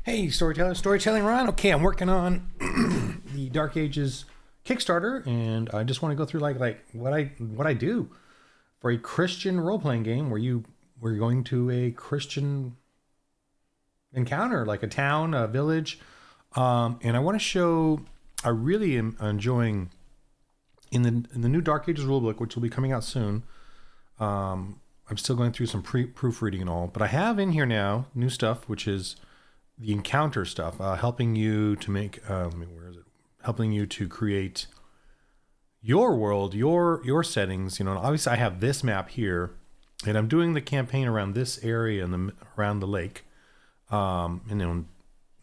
Hey, storytelling Ron. Okay, I'm working on the Dark Ages Kickstarter, and I just want to go through like what I do for a Christian role playing game where we're going to a Christian encounter, like a town, a village, and I want to show. I really am enjoying in the new Dark Ages rulebook, which will be coming out soon. I'm still going through some proofreading and all, but I have in here now new stuff, which is the encounter stuff, helping you to make. Where is it? Helping you to create your world, your settings. You know, and obviously I have this map here, and I'm doing the campaign around this area and around the lake. And then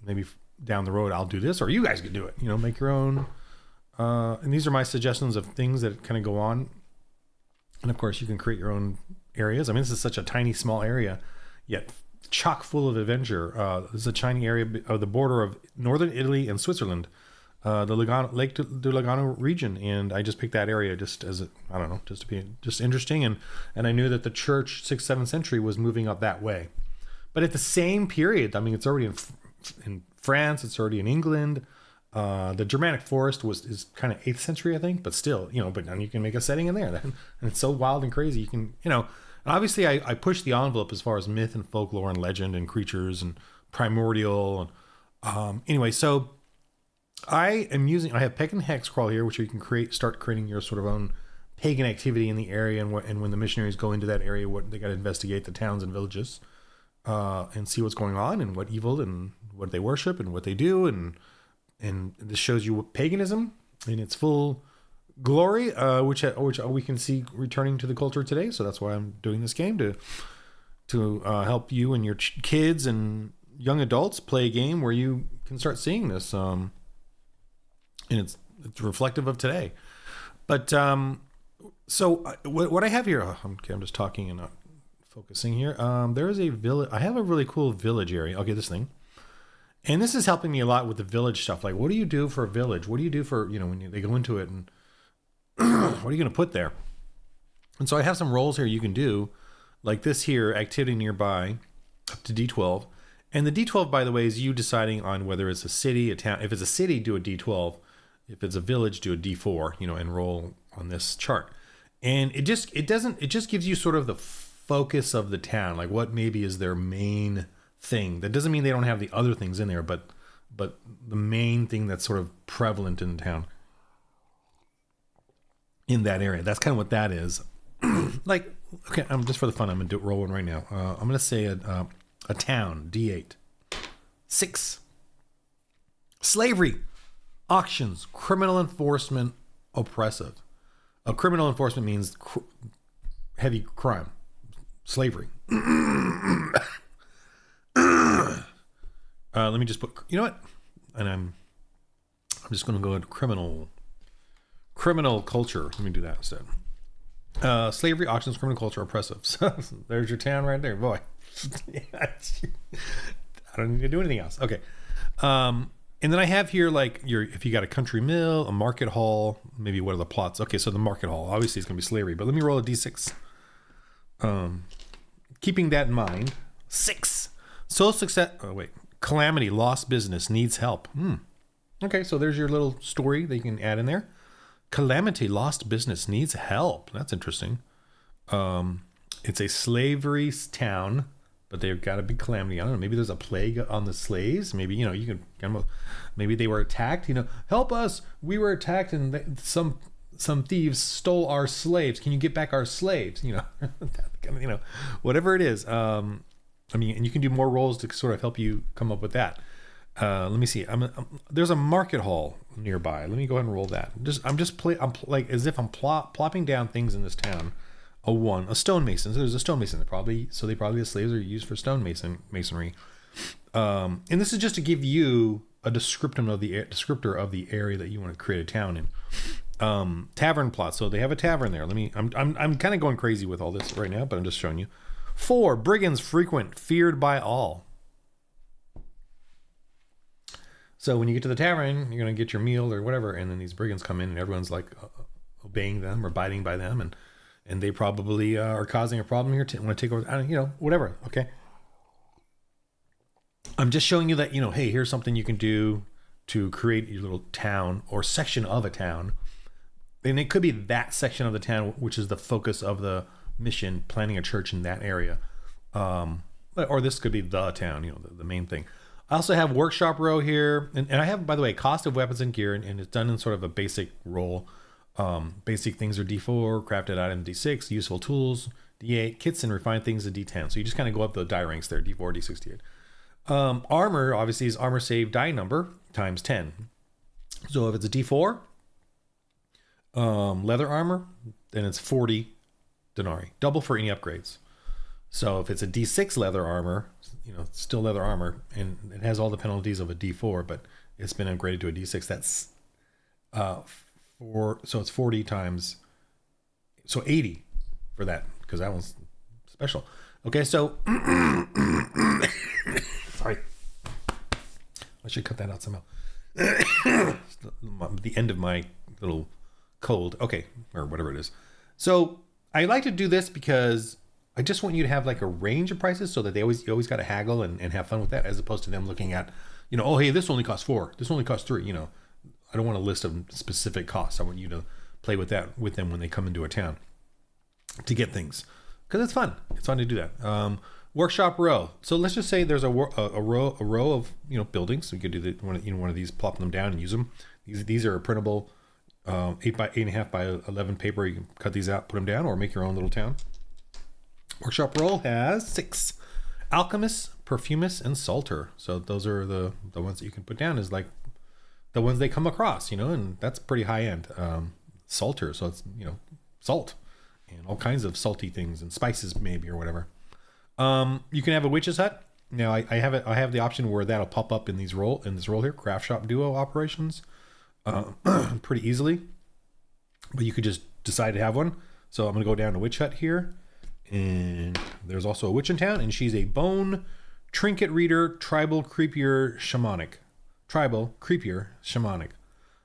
maybe down the road I'll do this, or you guys can do it. You know, make your own. And these are my suggestions of things that kind of go on. And of course, you can create your own areas. I mean, this is such a tiny, small area, yet chock full of adventure. This is a tiny area of the border of northern Italy and Switzerland, the Lake de Lugano region. And I just picked that area just as I don't know, just to be just interesting. And I knew that the church 6th, 7th century was moving up that way. But at the same period, I mean, it's already in France, it's already in England. The Germanic forest is kind of 8th century, I think, but still, you know, but then you can make a setting in there then. And it's so wild and crazy. You can, you know, and obviously I push the envelope as far as myth and folklore and legend and creatures and primordial. And anyway, so I have pagan hex crawl here, which you can start creating your sort of own pagan activity in the area. And when the missionaries go into that area, what they got to investigate the towns and villages, and see what's going on and what evil and what they worship and what they do. And this shows you paganism in its full glory, which we can see returning to the culture today. So that's why I'm doing this game to help you and your kids and young adults play a game where you can start seeing this, and it's reflective of today. But so what I have here, okay, I'm just talking and not focusing here. There is a village. I have a really cool village area. Okay, this thing. And this is helping me a lot with the village stuff. Like, what do you do for a village? What do you do for, you know, when they go into it, and what are you going to put there? And so I have some roles here you can do, like this here, activity nearby, up to D12. And the D12, by the way, is you deciding on whether it's a city, a town. If it's a city, do a D12. If it's a village, do a D4, you know, and roll on this chart. And it just gives you sort of the focus of the town, like what maybe is their main thing. That doesn't mean they don't have the other things in there, but the main thing that's sort of prevalent in the town, in that area. That's kind of what that is. Like, okay, I'm just for the fun, I'm gonna roll one right now. I'm gonna say a town, D8. 6. Slavery, auctions, criminal enforcement, oppressive. Criminal enforcement means heavy crime, slavery. Let me just put, you know what? And I'm just going to go into criminal culture. Let me do that instead. Slavery, auctions, criminal culture, oppressive. So there's your town right there, boy. I don't need to do anything else. Okay. And then I have here, like, if you got a country mill, a market hall, maybe what are the plots? Okay, so the market hall, obviously it's going to be slavery, but let me roll a D6. Keeping that in mind, 6. So success. Oh wait, calamity, lost business, needs help. Okay, so there's your little story that you can add in there. Calamity, lost business, needs help. That's interesting. It's a slavery town, but they've got a big calamity. I don't know. Maybe there's a plague on the slaves. Maybe, you know, you can. Maybe they were attacked. You know, help us. We were attacked, and some thieves stole our slaves. Can you get back our slaves? You know, you know, whatever it is. I mean, and you can do more roles to sort of help you come up with that. Let me see. There's a market hall nearby. Let me go ahead and roll that. I'm like as if I'm plopping down things in this town. A stonemason. So there's a stonemason. They probably the slaves are used for masonry. And this is just to give you a descriptor of the area that you want to create a town in. Tavern plot. So they have a tavern there. I'm kind of going crazy with all this right now, but I'm just showing you. 4, brigands frequent, feared by all. So when you get to the tavern, you're going to get your meal or whatever, and then these brigands come in, and everyone's like obeying them or abiding by them, and they probably are causing a problem here. Want to take over, you know, whatever. Okay. I'm just showing you that, hey, here's something you can do to create your little town or section of a town. And it could be that section of the town, which is the focus of the mission, planning a church in that area. Or this could be the town, the main thing. I also have workshop row here. And I have, by the way, cost of weapons and gear, and it's done in sort of a basic role. Basic things are D4, crafted items D6, useful tools D8, kits and refined things are D10. So you just kind of go up the die ranks there, D4, D6, D8. Armor, obviously, is armor save die number times 10. So if it's a D4, leather armor, then it's 40 denarii, double for any upgrades. So if it's a D6 leather armor, it's still leather armor, and it has all the penalties of a D4, but it's been upgraded to a D6. That's so it's 40 times, so 80 for that, because that one's special. Okay, so sorry, I should cut that out somehow. The end of my little cold. Okay, or whatever it is. So I like to do this because I just want you to have like a range of prices, so that you always got to haggle and have fun with that, as opposed to them looking at, oh, hey, this only costs 4, this only costs 3. I don't want a list of specific costs. I want you to play with that with them when they come into a town to get things, because it's fun. It's fun to do that. Workshop row. So let's just say there's a row of buildings. So you could do one of these, plop them down and use them. These are printable 8 by 8.5 by 11 paper. You can cut these out, put them down, or make your own little town. Workshop row has 6: alchemist, perfumist, and salter. So those are the ones that you can put down, is like the ones they come across, and that's pretty high end. Salter, so it's salt and all kinds of salty things and spices maybe, or whatever. You can have a witch's hut. Now I have the option where that'll pop up in this role here, craft shop duo operations, pretty easily. But you could just decide to have one. So I'm gonna go down to witch hut here, and there's also a witch in town, and she's a bone trinket reader, tribal creepier shamanic.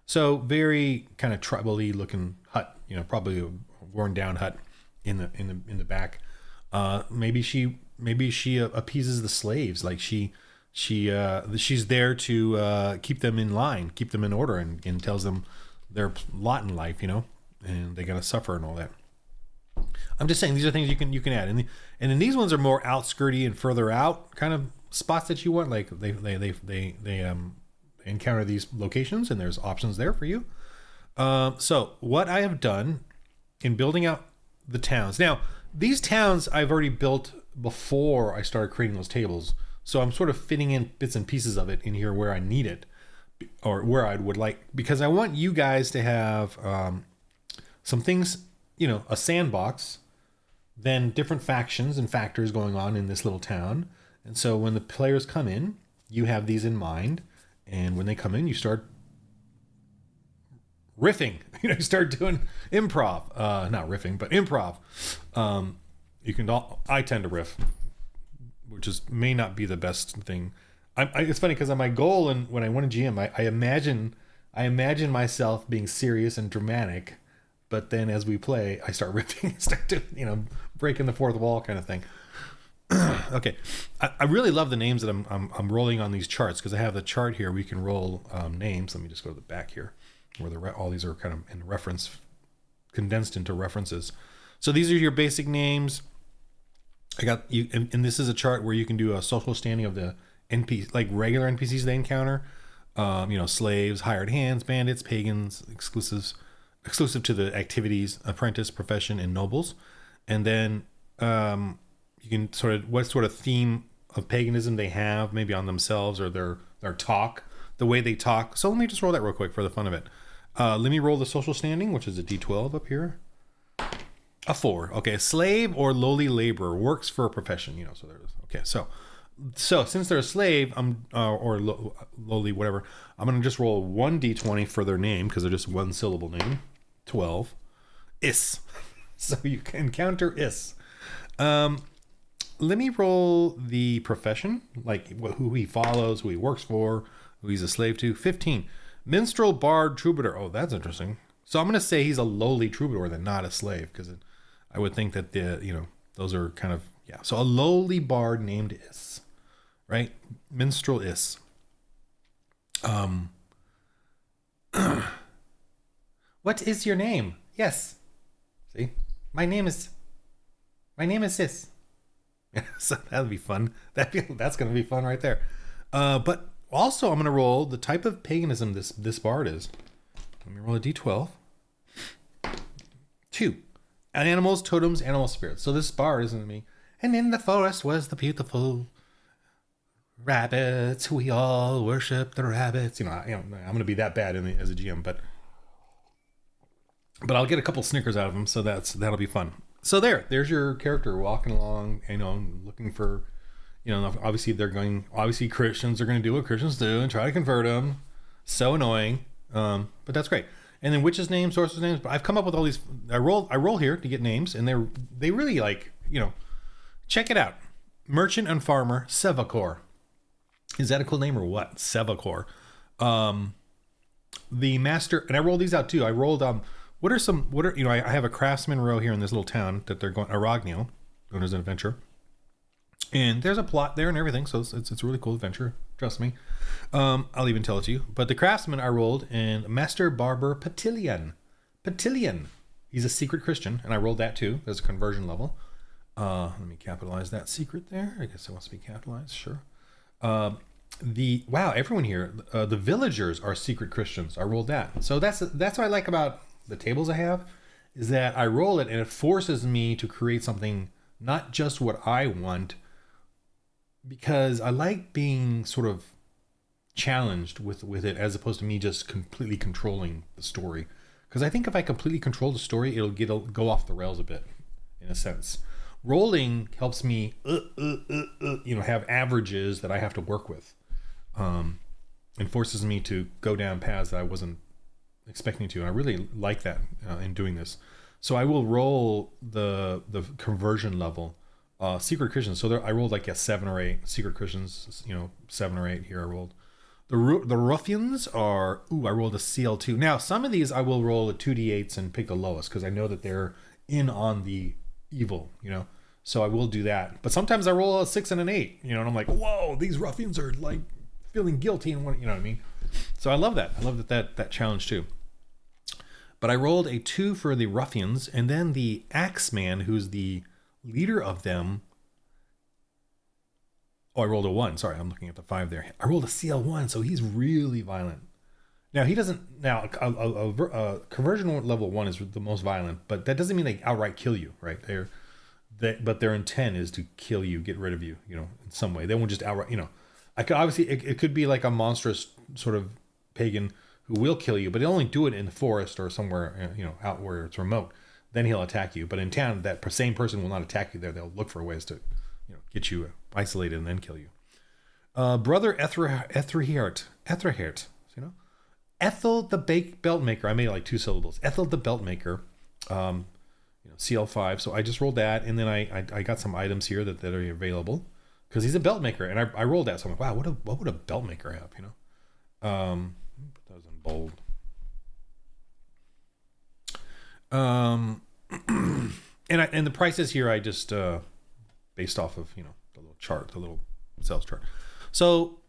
So very kind of tribal-y looking hut, probably a worn down hut in the back. Maybe she appeases the slaves. Like she's there to keep them in line, keep them in order, and tells them their lot in life, and they gotta suffer and all that. I'm just saying, these are things you can add, and then these ones are more outskirty and further out kind of spots that you want. Like they encounter these locations, and there's options there for you. So what I have done in building out the towns. Now, these towns I've already built before I started creating those tables. So I'm sort of fitting in bits and pieces of it in here where I need it, or where I would like, because I want you guys to have some things, a sandbox, then different factions and factors going on in this little town. And so when the players come in, you have these in mind. And when they come in, you start riffing. You start doing improv. Not riffing, but improv. I tend to riff, which may not be the best thing. It's funny because on my goal, and when I went to GM, I imagine myself being serious and dramatic, but then as we play, I start riffing, start doing, breaking the fourth wall kind of thing. Okay, I really love the names that I'm rolling on these charts, because I have the chart here. We can roll names. Let me just go to the back here, where all these are kind of in reference, condensed into references. So these are your basic names. I got you, and this is a chart where you can do a social standing of the NPC, like regular NPCs they encounter. Slaves, hired hands, bandits, pagans, exclusive to the activities, apprentice, profession, and nobles, and then you can what sort of theme of paganism they have, maybe on themselves or their talk, the way they talk. So let me just roll that real quick for the fun of it. Let me roll the social standing, which is a D12 up here. A 4. Okay, slave or lowly laborer, works for a profession. So there's okay. So since they're a slave, lowly whatever, I'm gonna just roll 1 D20 for their name, because they're just one syllable name. 12. Is. So you can encounter is. Let me roll the profession, like who he follows, who he works for, who he's a slave to. 15. Minstrel, bard, troubadour. Oh, that's interesting. So I'm going to say he's a lowly troubadour, then not a slave, because I would think that those are kind of, yeah. So a lowly bard named Is. right? Minstrel is. What is your name? Yes. See, my name is Sis. So that'll be fun. That's gonna be fun right there. But also I'm gonna roll the type of paganism this bard is. Let me roll a d12. 2. Animals, totems, animal spirits. So this bard isn't me. And in the forest was the beautiful rabbits. We all worship the rabbits. I'm gonna be that bad as a GM, but I'll get a couple Snickers out of them, so that'll be fun. So there's your character walking along, looking for, obviously Christians are going to do what Christians do and try to convert them. So annoying, but that's great. And then witches' names, sorcerers' names. But I've come up with all these. I roll here to get names, and they really check it out. Merchant and farmer Sevacor. Is that a cool name or what? Sevacor. The master, and I rolled these out too. I rolled I have a craftsman row here in this little town that they're going, Aragnio, going as an adventure. And there's a plot there and everything, so it's a really cool adventure. Trust me. I'll even tell it to you. But the craftsman I rolled, and Master Barber Patillion. He's a secret Christian, and I rolled that too. There's a conversion level. Let me capitalize that secret there. I guess it wants to be capitalized. Sure. Everyone here, the villagers are secret Christians. I rolled that. So that's what I like about the tables I have, is that I roll it and it forces me to create something, not just what I want, because I like being sort of challenged with it, as opposed to me just completely controlling the story. Because I think if I completely control the story, it'll go off the rails a bit, in a sense. Rolling helps me, have averages that I have to work with, and forces me to go down paths that I wasn't expecting to. And I really like that in doing this. So I will roll the conversion level, secret Christians. So I rolled like 7 or 8 secret Christians. 7 or 8 here. I rolled the ruffians are. I rolled a CL2. Now some of these I will roll a 2d8s and pick the lowest, because I know that they're in on the evil. So I will do that. But sometimes I roll a 6 and an 8. And I'm like, whoa, these ruffians are like feeling guilty and what, you know what I mean? So I love that. I love that challenge too. But I rolled a 2 for the ruffians, and then the Axeman, who's the leader of them. I rolled a 1. Sorry, I'm looking at the 5 there. I rolled a CL1, so he's really violent. Now he doesn't. Now a conversion level 1 is the most violent, but that doesn't mean they outright kill you, right? But their intent is to kill you, get rid of you, in some way. They won't just outright, I could obviously it could be like a monstrous sort of pagan who will kill you, but he'll only do it in the forest or somewhere, out where it's remote. Then he'll attack you. But in town, that same person will not attack you there. They'll look for ways to, get you isolated and then kill you. Brother Etherhert, Ethel the belt maker. I made it like 2 syllables. Ethel the belt maker, CL5. So I just rolled that, and then I got some items here that are available, because he's a belt maker, and I rolled that. So I'm like, wow, what would a belt maker have? That was in bold. And the prices here I just based off of the little chart, the little sales chart. So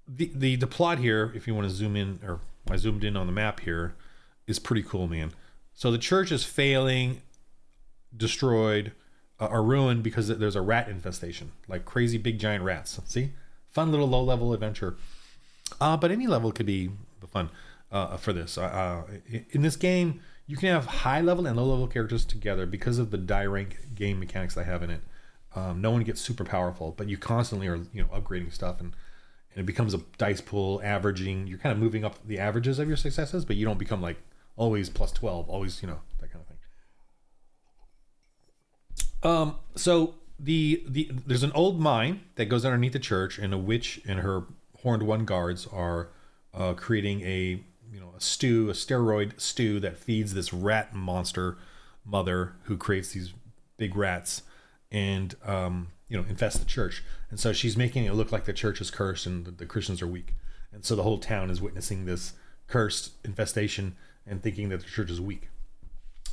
the plot here, if you want to zoom in, or I zoomed in on the map here, is pretty cool, man. So the church is failing, destroyed, or ruined because there's a rat infestation, like crazy big giant rats. See, fun little low level adventure. But any level could be fun for this. In this game, you can have high level and low level characters together because of the die rank game mechanics I have in it. No one gets super powerful, but you constantly are upgrading stuff, and it becomes a dice pool, averaging. You're kind of moving up the averages of your successes, but you don't become like always plus 12, always that kind of thing. So there's an old mine that goes underneath the church, and a witch and her horned one guards are creating a steroid stew that feeds this rat monster mother who creates these big rats and infest the church. And so she's making it look like the church is cursed and the Christians are weak. And so the whole town is witnessing this cursed infestation and thinking that the church is weak.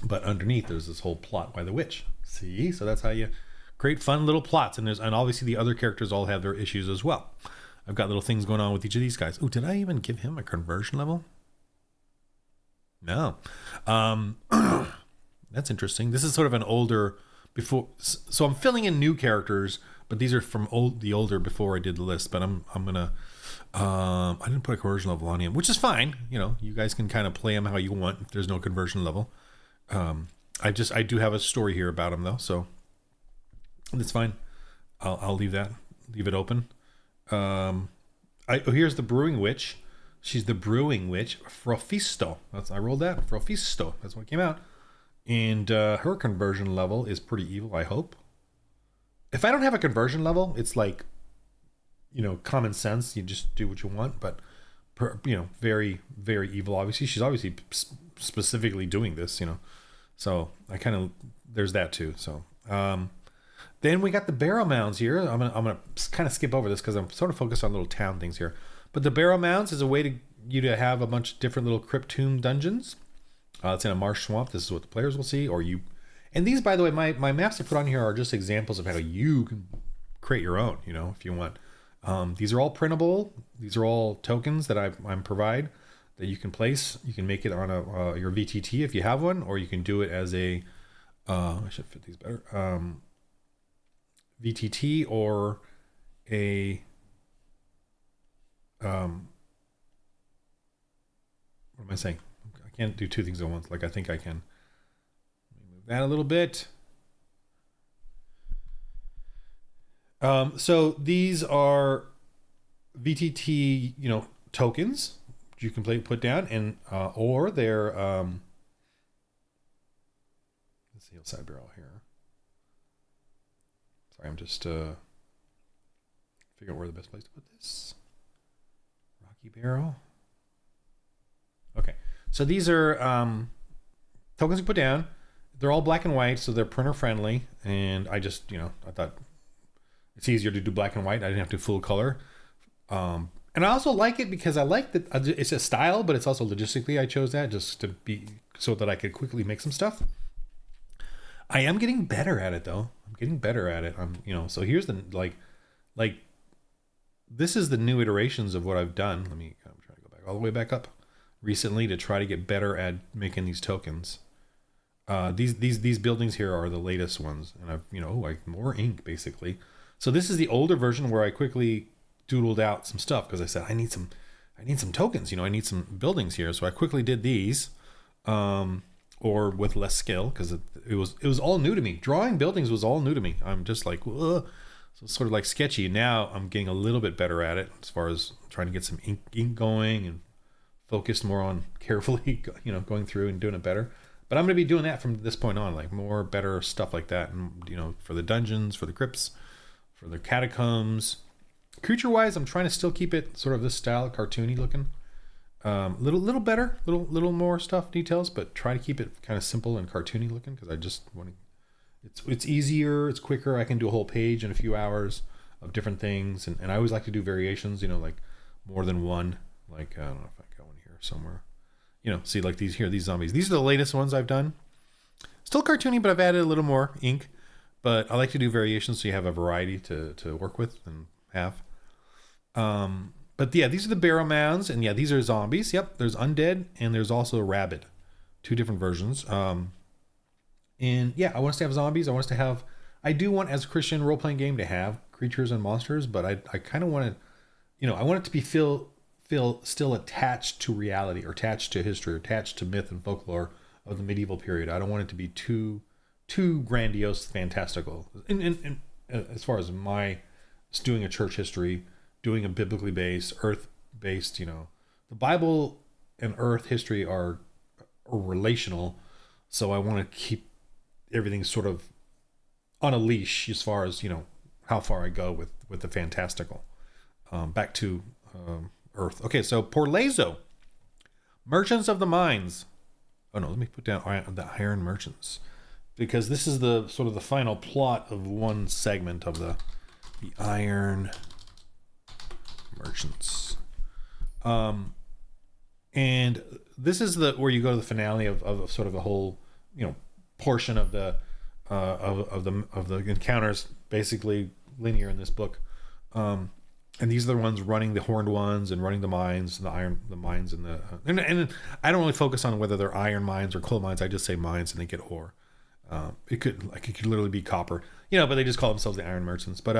But underneath there's this whole plot by the witch. See? So that's how you create fun little plots. And obviously the other characters all have their issues as well. I've got little things going on with each of these guys. Oh, did I even give him a conversion level? No. That's interesting. This is sort of an older before. So I'm filling in new characters, but these are from the older before I did the list. But I'm gonna. I didn't put a conversion level on him, which is fine. You know, you guys can kind of play him how you want if there's no conversion level. I do have a story here about him though, so that's fine. I'll leave it open. Here's the brewing witch. She's the brewing witch, Frofisto. I rolled that. Frofisto. That's what came out. And her conversion level is pretty evil, I hope. If I don't have a conversion level, it's like, you know, common sense. You just do what you want. But, you know, very, very evil, obviously. She's obviously specifically doing this, you know. So there's that too. So then we got the barrow mounds here. I'm gonna kind of skip over this because I'm sort of focused on little town things here. But the barrow mounds is a way to have a bunch of different little crypt tomb dungeons. It's in a marsh swamp. This is what the players will see. And these, by the way, my maps I put on here are just examples of how you can create your own, you know, if you want. These are all printable. These are all tokens that I'm provide that you can place. You can make it on your VTT if you have one, or you can do it as a I should fit these better. VTT or a what am I saying? I can't do two things at once like I think I can. Let me move that a little bit. So these are VTT, you know, tokens you can put down, and or they're let's see, side barrel here. Sorry, I'm just figure out where the best place to put this. Rocky barrel. Okay, so these are tokens you put down. They're all black and white, so they're printer friendly. And I just, you know, I thought it's easier to do black and white. I didn't have to full color. And I also like it because I like that it's a style, but it's also logistically I chose that just to be so that I could quickly make some stuff. I am getting better at it though. I'm getting better at it. You know, so here's the like this is the new iterations of what I've done. I'm trying to go back all the way back up recently to try to get better at making these tokens. These buildings here are the latest ones, and I've, you know, like more ink basically. So this is the older version where I quickly doodled out some stuff because I said I need some tokens, you know, I need some buildings here. So I quickly did these, or with less skill because it was all new to me. Drawing buildings was all new to me. I'm just like, ugh. So it's sort of like sketchy. Now I'm getting a little bit better at it as far as trying to get some ink going and focused more on carefully, you know, going through and doing it better. But I'm going to be doing that from this point on, like more better stuff like that. And, you know, for the dungeons, for the crypts, for the catacombs. Creature wise, I'm trying to still keep it sort of this style, cartoony looking. Little better, little more stuff, details, but try to keep it kind of simple and cartoony looking because I just want to. It's easier, it's quicker. I can do a whole page in a few hours of different things, and I always like to do variations. You know, like more than one. Like I don't know if I got one here somewhere. You know, see like these zombies. These are the latest ones I've done. Still cartoony, but I've added a little more ink. But I like to do variations so you have a variety to work with and have. But yeah, these are the barrow mounds, and yeah, these are zombies. Yep, there's undead, and there's also rabid. Two different versions. And yeah, I want us to have zombies. I do want, as a Christian role-playing game, to have creatures and monsters, but I kind of want to, you know, I want it to be feel still attached to reality, or attached to history, or attached to myth and folklore of the medieval period. I don't want it to be too grandiose, fantastical. And as far as my doing a church history, doing a biblically based, earth-based, you know, the Bible and earth history are relational, so I want to keep everything sort of on a leash as far as, you know, how far I go with the fantastical. Back to earth. Okay, so Porlezo, Merchants of the Mines. Oh no, let me put down the Iron Merchants, because this is the sort of the final plot of one segment of the Iron Merchants. And this is where you go to the finale of sort of a whole, you know, portion of the of the encounters, basically linear in this book. And these are the ones running the horned ones and running the mines, the mines, and and I don't really focus on whether they're iron mines or coal mines. I just say mines, and they get ore. It could literally be copper, but they just call themselves the iron merchants. But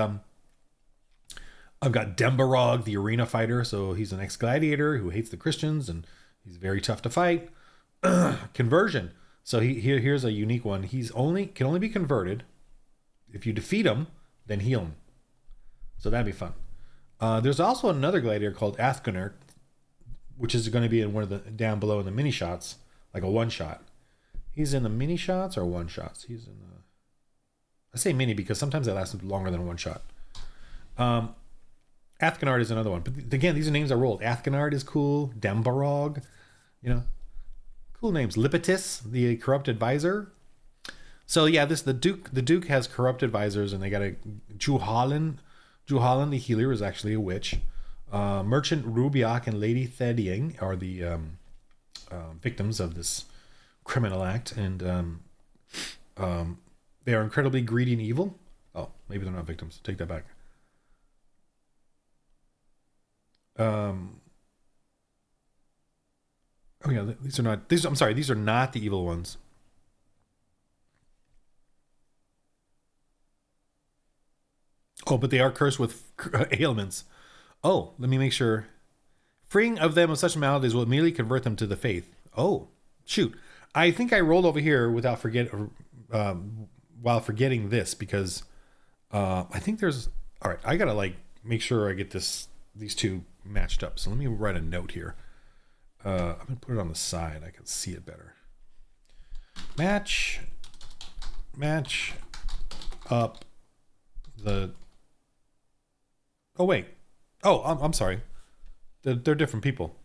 I've got Dembarog, the arena fighter. So he's an ex-gladiator who hates the Christians, and he's very tough to fight. Conversion. So here's a unique one. Can only be converted if you defeat him, then heal him. So that'd be fun. There's also another gladiator called Athgonert, which is going to be in one of the down below in the mini shots, like a one shot. He's in the mini shots or one shots. He's in the. I say mini because sometimes they last longer than one shot. Athgonert is another one, but again, these are names I rolled. Athgonert is cool. Dembarog, cool names. Lipitus, the corrupt advisor. So yeah, the Duke has corrupt advisors, and they got a Juhalin. Juhalin, the healer, is actually a witch. Merchant Rubiak and Lady Thediang are the victims of this criminal act, and they are incredibly greedy and evil. Oh, maybe they're not victims. Take that back. Oh yeah, these are not. I'm sorry. These are not the evil ones. Oh, but they are cursed with ailments. Oh, let me make sure. Freeing of them of such maladies will immediately convert them to the faith. Oh, shoot. I think I rolled over here while forgetting this, because I think there's... All right, I got to make sure I get these two matched up. So let me write a note here. I'm going to put it on the side. I can see it better. Match up the... Oh, wait. Oh, I'm sorry. They're different people.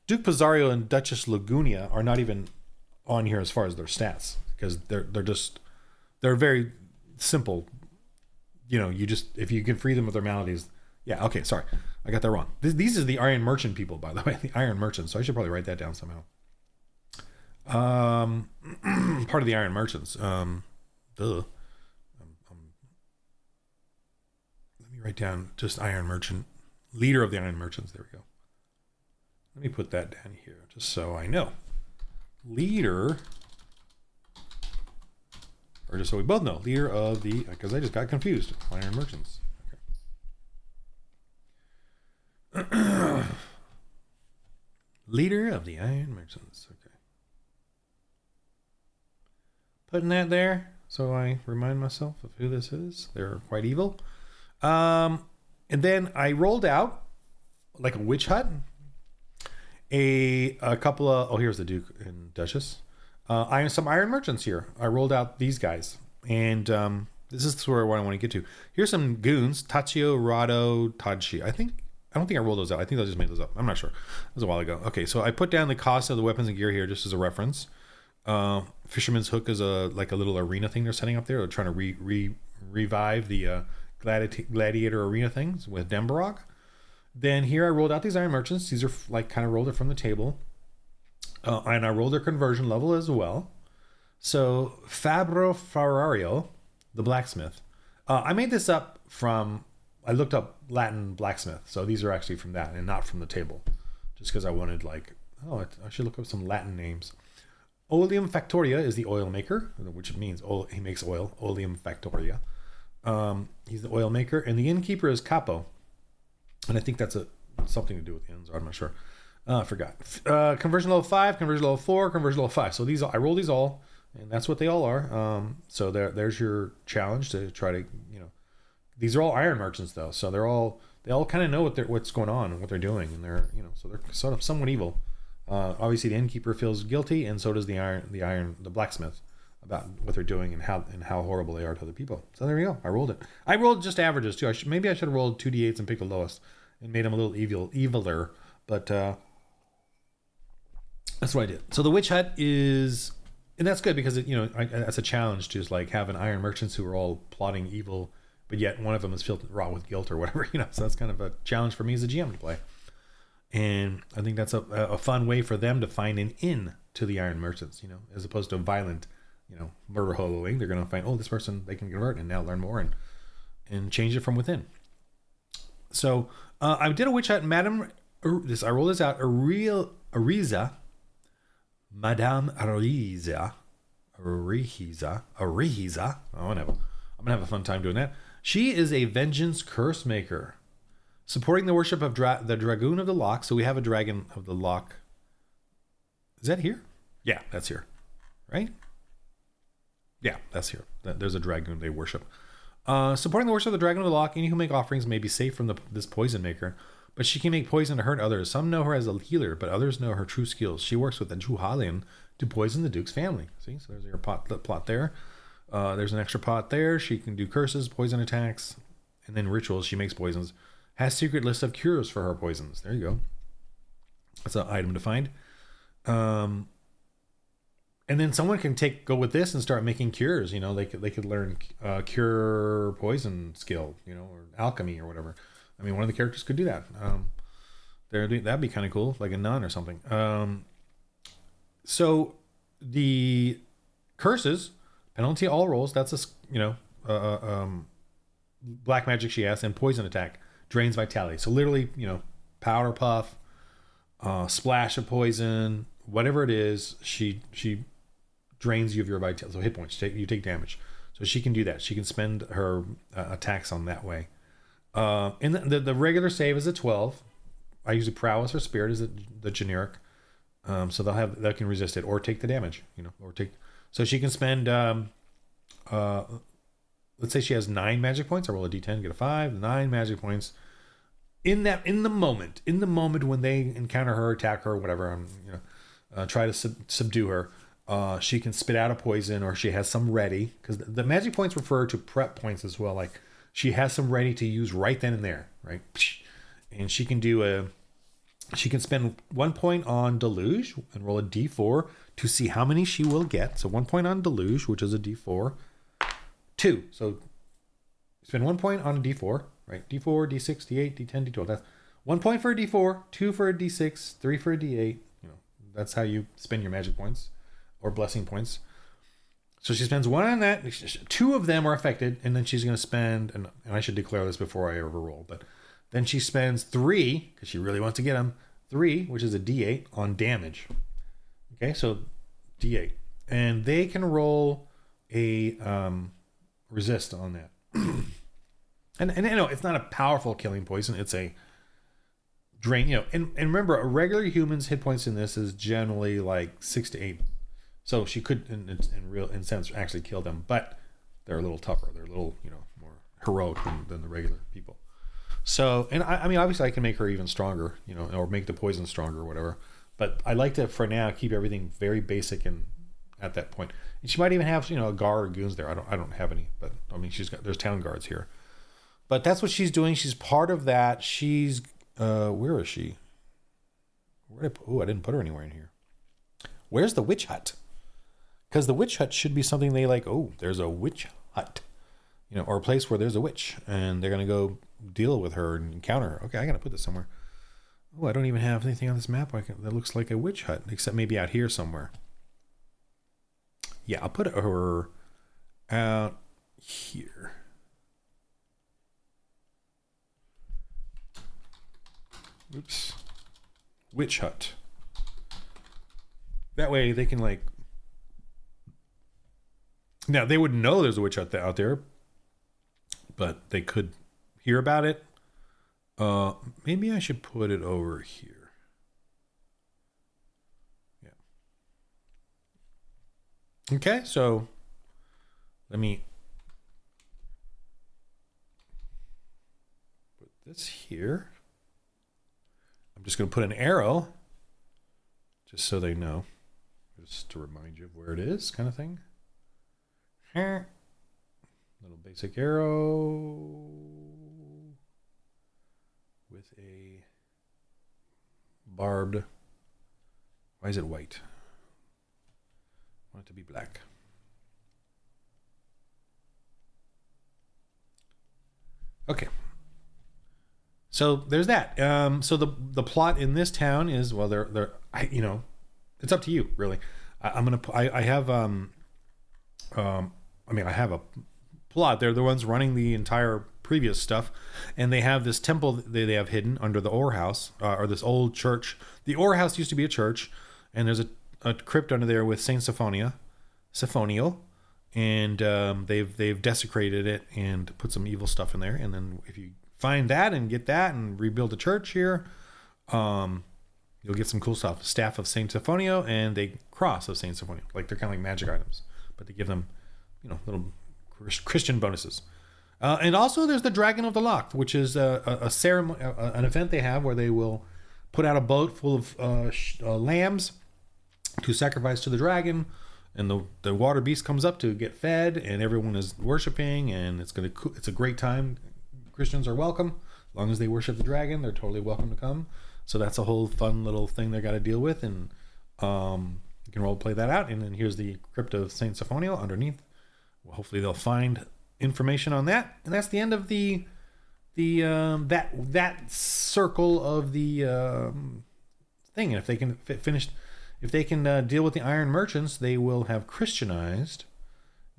Duke Pizarro and Duchess Lagunia are not even on here as far as their stats, because they're very simple. You just, if you can free them of their maladies. Yeah, okay, sorry. I got that wrong. These are the Iron Merchant people, by the way. The Iron Merchants. So I should probably write that down somehow. Part of the Iron Merchants. Write down just Iron Merchant, leader of the Iron Merchants. There we go. Let me put that down here just so I know. Leader, or just so we both know, leader of the, because I just got confused. Iron Merchants. Okay. Leader of the Iron Merchants. Okay. Putting that there so I remind myself of who this is. They're quite evil. And then I rolled out like a witch hut, a couple of, oh, here's the Duke and Duchess. I have some Iron Merchants here. I rolled out these guys, and this is sort of what I want to get to. Here's some goons: Tachio, Rado, Tadshi. I don't think I rolled those out. I think I just made those up. I'm not sure. It was a while ago. Okay, so I put down the cost of the weapons and gear here just as a reference. Fisherman's Hook is a little arena thing they're setting up there. They're trying to revive the gladiator arena things with Dembarog. Then here I rolled out these Iron Merchants. These are kind of rolled it from the table. And I rolled their conversion level as well. So Fabro Ferrario, the blacksmith. I made this up from, I looked up Latin blacksmith. So these are actually from that and not from the table. Just because I wanted I should look up some Latin names. Oleum Factoria is the oil maker, which means he makes oil. Oleum Factoria. He's the oil maker, and the innkeeper is Capo, and I think that's something to do with the inns. I'm not sure. I forgot. Conversion level 5, conversion level 4, conversion level 5. So I roll these all, and that's what they all are. So there's your challenge to try to these are all Iron Merchants though, so they all kind of know what's going on and what they're doing, and they're so they're sort of somewhat evil. Obviously, the innkeeper feels guilty, and so does the blacksmith, about what they're doing and how horrible they are to other people. So there we go. I rolled it. I rolled just averages too. Maybe I should have rolled 2d8s and picked the lowest and made them a little eviler. But that's what I did. So the witch hut is, and that's good because that's a challenge to just having Iron Merchants who are all plotting evil, but yet one of them is filled raw with guilt or whatever. So that's kind of a challenge for me as a GM to play. And I think that's a fun way for them to find an in to the Iron Merchants, as opposed to a violent murder hoboing. They're going to find, oh, this person they can convert and now learn more and change it from within. So I did a witch hunt, Madame. I rolled this out. Ariza, Madame Ariza. I'm gonna have a fun time doing that. She is a vengeance curse maker, supporting the worship of the Dragoon of the Loch. So we have a dragon of the Loch. Is that here? Yeah, that's here, right? Yeah, that's here. There's a dragoon they worship. Supporting the worship of the Dragon of the Loch, any who make offerings may be safe from this poison maker, but she can make poison to hurt others. Some know her as a healer, but others know her true skills. She works with the Juhalian to poison the Duke's family. See, so there's your plot there. There's an extra pot there. She can do curses, poison attacks, and then rituals. She makes poisons. Has secret list of cures for her poisons. There you go. That's an item to find. And then someone can go with this and start making cures. They could learn cure poison skill, or alchemy or whatever. I mean, one of the characters could do that. That'd be kind of cool, like a nun or something. So the curses, penalty all rolls. That's black magic she has, and poison attack drains vitality. So literally, powder puff, splash of poison, whatever it is, she drains you of your vitality. So hit points, you take damage. So she can do that. She can spend her attacks on that way. And the regular save is a 12. I use a prowess or spirit as the generic. So they can resist it or take the damage, so she can spend, let's say she has 9 magic points. I roll a D10, get a 5, 9 magic points. In the moment when they encounter her, attack her, whatever, try to subdue her, she can spit out a poison, or she has some ready, because the magic points refer to prep points as well. Like she has some ready to use right then and there, right? And she can spend 1 point on deluge and roll a D4 to see how many she will get. So 1 point on deluge, which is a D4, 2. So spend 1 point on a D4, right? D4, D6, D8, D10, D12. That's 1 point for a D4, 2 for a D6, 3 for a D8. That's how you spend your magic points or blessing points. So she spends 1 on that. 2 of them are affected, and then she's going to spend, and I should declare this before I ever roll, but then she spends 3, because she really wants to get them, 3, which is a D8, on damage. Okay, so D8. And they can roll a resist on that. and it's not a powerful killing poison. It's a drain, and remember, a regular human's hit points in this is generally like 6 to 8. So she could, in sense, actually kill them, but they're a little tougher. They're a little, more heroic than the regular people. So, and I mean, obviously I can make her even stronger, or make the poison stronger or whatever. But I like to, for now, keep everything very basic and at that point. And she might even have, a guard or goons there. I don't have any, but I mean, there's town guards here. But that's what she's doing. She's part of that. She's, where is she? I didn't put her anywhere in here. Where's the witch hut? Because the witch hut should be something they like, oh, there's a witch hut, or a place where there's a witch, and they're going to go deal with her and encounter her. Okay, I got to put this somewhere. Oh, I don't even have anything on this map that looks like a witch hut, except maybe out here somewhere. Yeah, I'll put her out here. Oops. Witch hut. That way they can now they wouldn't know there's a witch hut out there, but they could hear about it. Maybe I should put it over here. Yeah. Okay, so let me put this here. I'm just going to put an arrow just so they know, just to remind you of where it is, kind of thing. Little basic arrow with a barbed. Why is it white? I want it to be black. Okay. So there's that. So the plot in this town is, well, it's up to you, really. I have I mean, I have a plot. They're the ones running the entire previous stuff, and they have this temple that they have hidden under the Ore House, or this old church. The Ore House used to be a church, and there's a crypt under there with Saint Siphonia, and they've desecrated it and put some evil stuff in there. And then if you find that and get that and rebuild a church here, you'll get some cool stuff. Staff of Saint Siphonia and a cross of Saint Siphonia. Like, they're kind of like magic items, but they give them, little Christian bonuses. And also there's the Dragon of the Loch, which is a ceremony, an event they have where they will put out a boat full of lambs to sacrifice to the dragon, and the water beast comes up to get fed, and everyone is worshiping, and it's a great time. Christians are welcome. As long as they worship the dragon, they're totally welcome to come. So that's a whole fun little thing they got to deal with, and you can role play that out. And then here's the crypt of Saint Siphonia underneath. Well, hopefully they'll find information on that, and that's the end of the that circle of the thing. And if they can if they can deal with the Iron Merchants, they will have Christianized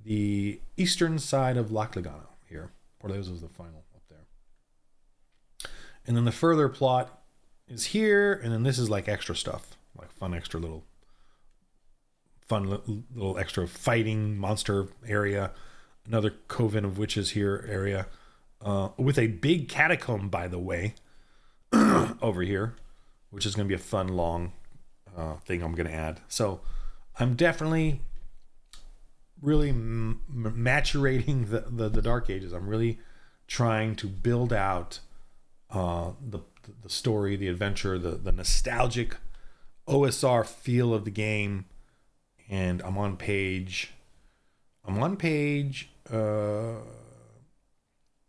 the eastern side of Loch Logano here. Or those was the final up there. And then the further plot is here, and then this is like extra stuff, like fun little extra fighting monster area. Another Coven of Witches here area, with a big catacomb, by the way, over here, which is going to be a fun long thing I'm going to add. So I'm definitely really maturating the Dark Ages. I'm really trying to build out the story, the adventure, the nostalgic OSR feel of the game. And I'm on page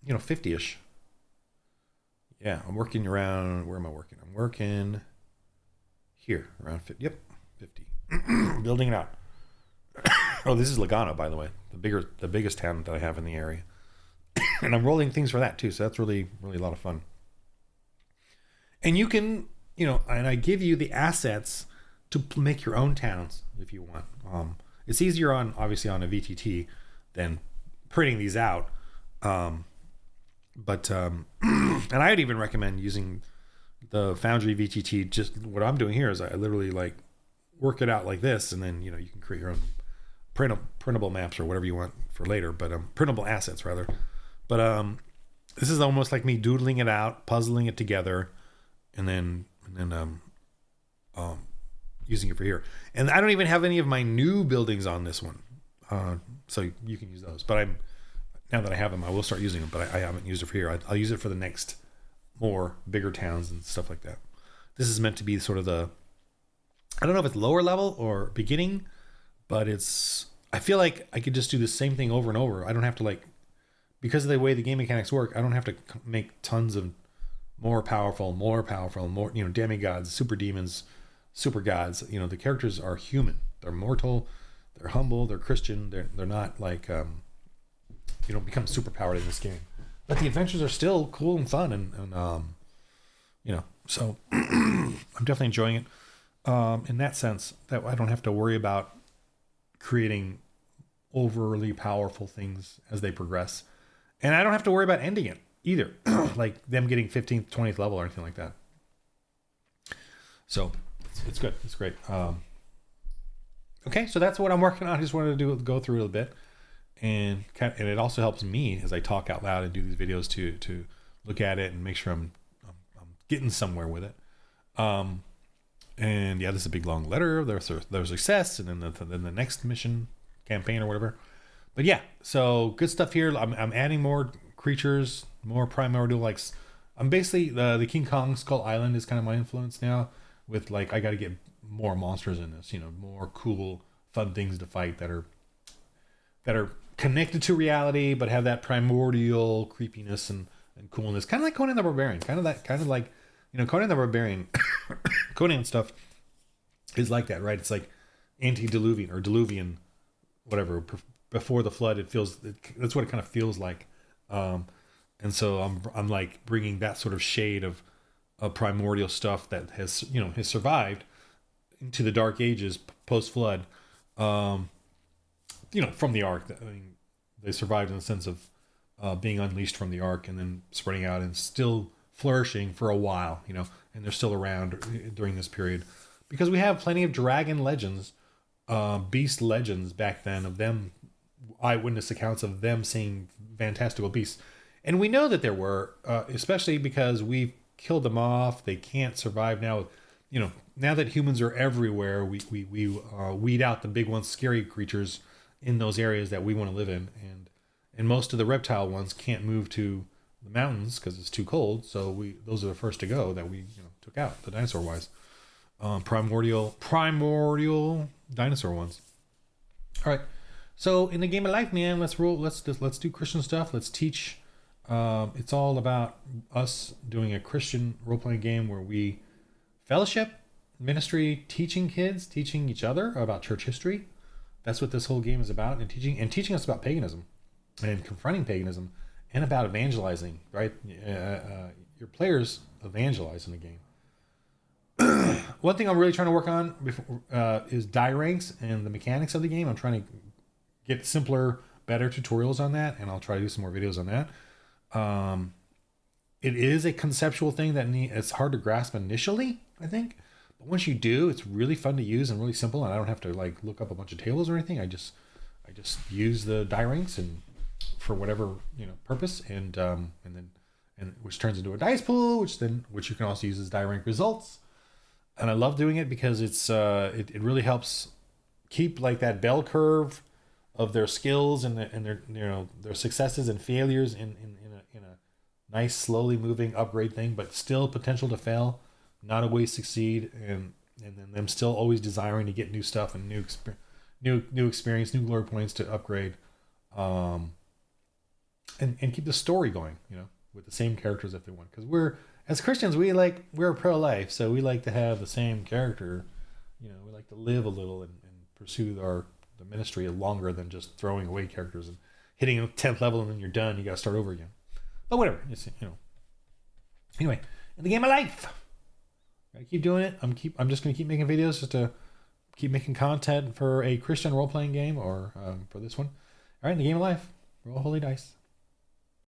50-ish. Yeah, I'm working around, where am I working? I'm working here, around 50. Yep, 50. Building it out. Oh, this is Logano, by the way, the biggest town that I have in the area. And I'm rolling things for that too, so that's really, really a lot of fun. And you can, and I give you the assets to make your own towns if you want. It's easier obviously on a VTT than printing these out. But and I'd even recommend using the Foundry VTT. Just what I'm doing here is I literally like work it out like this, and then you can create your own printable maps or whatever you want for later, but printable assets rather. But this is almost like me doodling it out, puzzling it together, and then using it for here. And I don't even have any of my new buildings on this one, so you can use those. But now that I have them, I will start using them, but I haven't used it for here. I'll use it for the next more bigger towns and stuff like that. This is meant to be sort of I don't know if it's lower level or beginning, but I feel like I could just do the same thing over and over. I don't have to because of the way the game mechanics work, I don't have to make tons of more powerful, more demigods, super demons, super gods. The characters are human. They're mortal. They're humble. They're Christian. They're not like you don't become super powered in this game. But the adventures are still cool and fun, and so I'm definitely enjoying it in that sense. That I don't have to worry about creating overly powerful things as they progress, and I don't have to worry about ending it either, like them getting 15th, 20th level or anything like that. So it's good. It's great. Okay, so that's what I'm working on. I just wanted to go through a little bit, and it also helps me as I talk out loud and do these videos to look at it and make sure I'm getting somewhere with it. And yeah, this is a big long letter of their success, and then the next mission campaign or whatever. But yeah, so good stuff here. I'm adding more creatures, more primordial. I'm basically the King Kong Skull Island is kind of my influence now. With I got to get more monsters in this, more cool, fun things to fight that are connected to reality, but have that primordial creepiness and coolness, kind of like Conan the Barbarian, kind of like Conan the Barbarian. Conan stuff is like that, right? It's like antediluvian or diluvian, whatever. Before the flood, that's what it kind of feels like. And so I'm like bringing that sort of shade of primordial stuff that has survived into the Dark Ages post flood, from the ark. I mean, they survived in the sense of being unleashed from the ark and then spreading out and still flourishing for a while, and they're still around during this period because we have plenty of dragon legends, beast legends back then of them, eyewitness accounts of them seeing fantastical beasts. And we know that there were, especially because we've killed them off. They can't survive now. Now that humans are everywhere, we weed out the big ones, scary creatures in those areas that we want to live in. And most of the reptile ones can't move to the mountains because it's too cold. So those are the first to go that we took out, the dinosaur wise. Primordial dinosaur ones. All right. So in the game of life, man, let's do Christian stuff. Let's teach. It's all about us doing a Christian role-playing game where we fellowship, ministry, teaching kids, teaching each other about church history. That's what this whole game is about, and teaching us about paganism and confronting paganism and about evangelizing, right? Your players evangelize in the game. One thing I'm really trying to work on is die ranks and the mechanics of the game. I'm trying to get simpler, better tutorials on that, and I'll try to do some more videos on that. It is a conceptual thing that it's hard to grasp initially, I think. But once you do, it's really fun to use and really simple, and I don't have to look up a bunch of tables or anything. I just use the die ranks and for whatever purpose, and which turns into a dice pool, which you can also use as die rank results. And I love doing it because it really helps keep that bell curve of their skills and their successes and failures in a nice slowly moving upgrade thing, but still potential to fail, not always succeed, and then them still always desiring to get new stuff and new experience, new glory points to upgrade, and keep the story going, with the same characters if they want. Because as Christians, we're pro-life, so we like to have the same character. We like to live a little and pursue the ministry longer than just throwing away characters and hitting a 10th level and then you're done. You got to start over again. But whatever, Anyway, in the game of life, I keep doing it. I'm just going to keep making videos just to keep making content for a Christian role-playing game or for this one. All right, in the game of life, roll holy dice.